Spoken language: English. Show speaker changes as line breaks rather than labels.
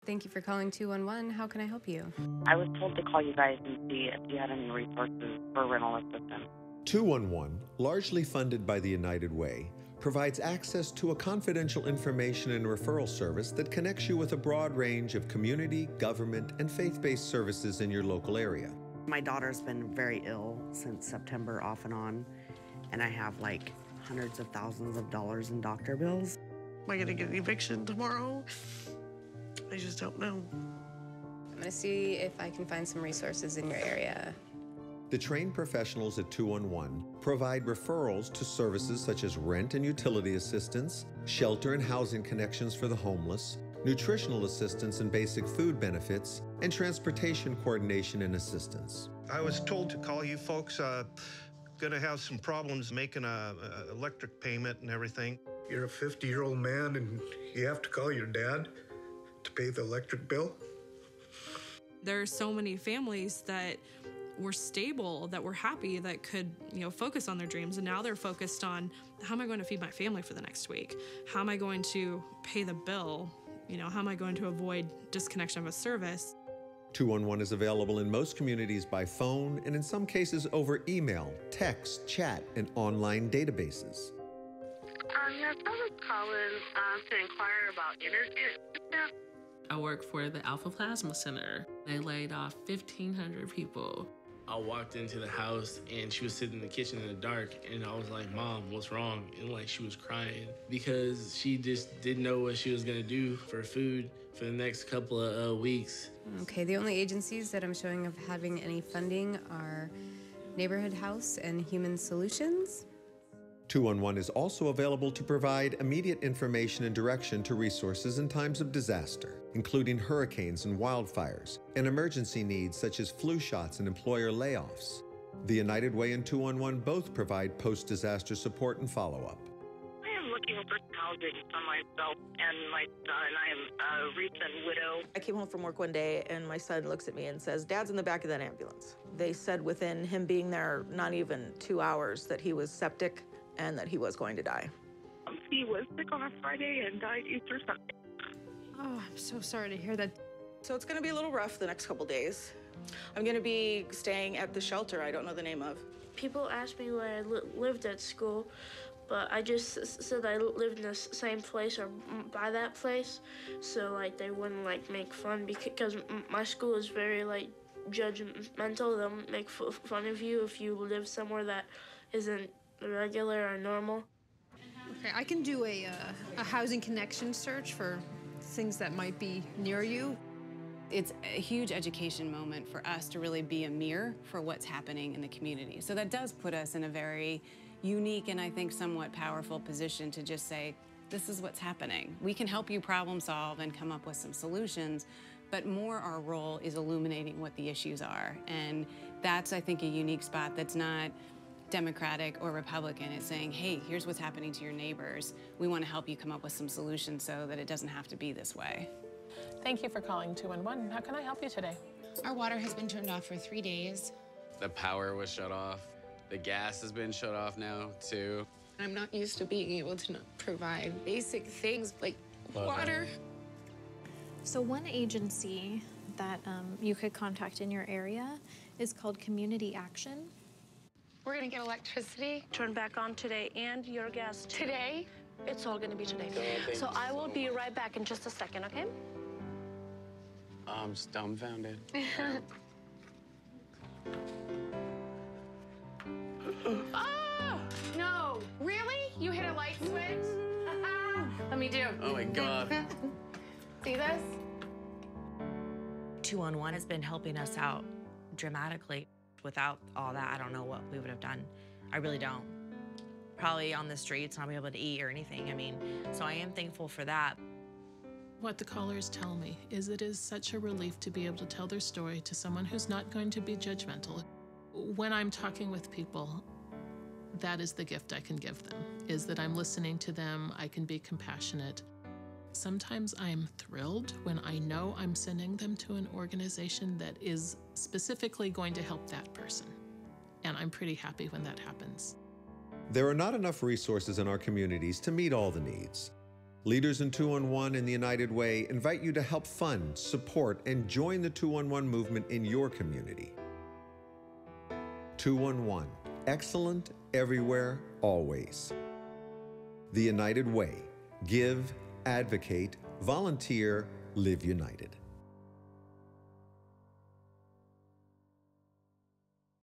Thank you for calling 211. How can I help you?
I was told to call you guys and see if you had any resources for rental assistance.
211, largely funded by the United Way, provides access to a confidential information and referral service that connects you with a broad range of community, government, and faith-based services in your local area.
My daughter's been very ill since September, off and on, and I have like hundreds of thousands of dollars in doctor bills.
Am I gonna get an eviction tomorrow? I just don't know.
I'm going to see if I can find some resources in your area.
The trained professionals at 211 provide referrals to services such as rent and utility assistance, shelter and housing connections for the homeless, nutritional assistance and basic food benefits, and transportation coordination and assistance.
I was told to call you folks. Gonna have some problems making a electric payment and everything.
You're a 50-year-old man and you have to call your dad to pay the electric bill?
There are so many families that were stable, that were happy, that could, focus on their dreams, and now they're focused on, how am I going to feed my family for the next week? How am I going to pay the bill? How am I going to avoid disconnection of a service?
211 is available in most communities by phone and in some cases over email, text, chat, and online databases.
Yes, I was calling to inquire about energy assistance.
I work for the Alpha Plasma Center. They laid off 1,500 people.
I walked into the house and she was sitting in the kitchen in the dark, and I was like, Mom, what's wrong? And she was crying because she just didn't know what she was gonna do for food for the next couple of weeks.
Okay, the only agencies that I'm showing of having any funding are Neighborhood House and Human Solutions.
211 is also available to provide immediate information and direction to resources in times of disaster, including hurricanes and wildfires, and emergency needs such as flu shots and employer layoffs. The United Way and 211 both provide post-disaster support and follow-up.
I am looking for housing for myself and my son. I am a recent widow.
I came home from work one day and my son looks at me and says, Dad's in the back of that ambulance. They said within him being there not even 2 hours that he was septic and that he was going to die.
He was sick on a Friday and died Easter Sunday.
Oh, I'm so sorry to hear that.
So it's gonna be a little rough the next couple days. I'm gonna be staying at the shelter I don't know the name of.
People ask me where I lived at school, but I just said I lived in the same place or by that place, so they wouldn't make fun, because my school is very judgmental. They'll make fun of you if you live somewhere that isn't regular or normal.
Okay, I can do a housing connection search for things that might be near you.
It's a huge education moment for us to really be a mirror for what's happening in the community. So that does put us in a very unique and I think somewhat powerful position to just say, this is what's happening. We can help you problem solve and come up with some solutions, but more our role is illuminating what the issues are. And that's, I think, a unique spot that's not Democratic or Republican. It's saying, hey, here's what's happening to your neighbors. We want to help you come up with some solutions so that it doesn't have to be this way.
Thank you for calling 211. How can I help you today?
Our water has been turned off for 3 days.
The power was shut off. The gas has been shut off now, too.
I'm not used to being able to provide basic things like water.
So one agency that you could contact in your area is called Community Action.
We're gonna get electricity.
Turn back on today, and your gas too.
Today?
It's all gonna be today. So I will be right back in just a second, okay?
I'm just dumbfounded.
Oh, no, really? You hit a light switch? Let me do.
Oh my God.
See this?
211 has been helping us out dramatically. Without all that, I don't know what we would have done. I really don't. Probably on the streets, not be able to eat or anything. So I am thankful for that.
What the callers tell me is it is such a relief to be able to tell their story to someone who's not going to be judgmental. When I'm talking with people, that is the gift I can give them, is that I'm listening to them, I can be compassionate. Sometimes I'm thrilled when I know I'm sending them to an organization that is specifically going to help that person. And I'm pretty happy when that happens.
There are not enough resources in our communities to meet all the needs. Leaders in 211 and the United Way invite you to help fund, support, and join the 211 movement in your community. 211, excellent everywhere, always. The United Way. Give, advocate, volunteer, live united.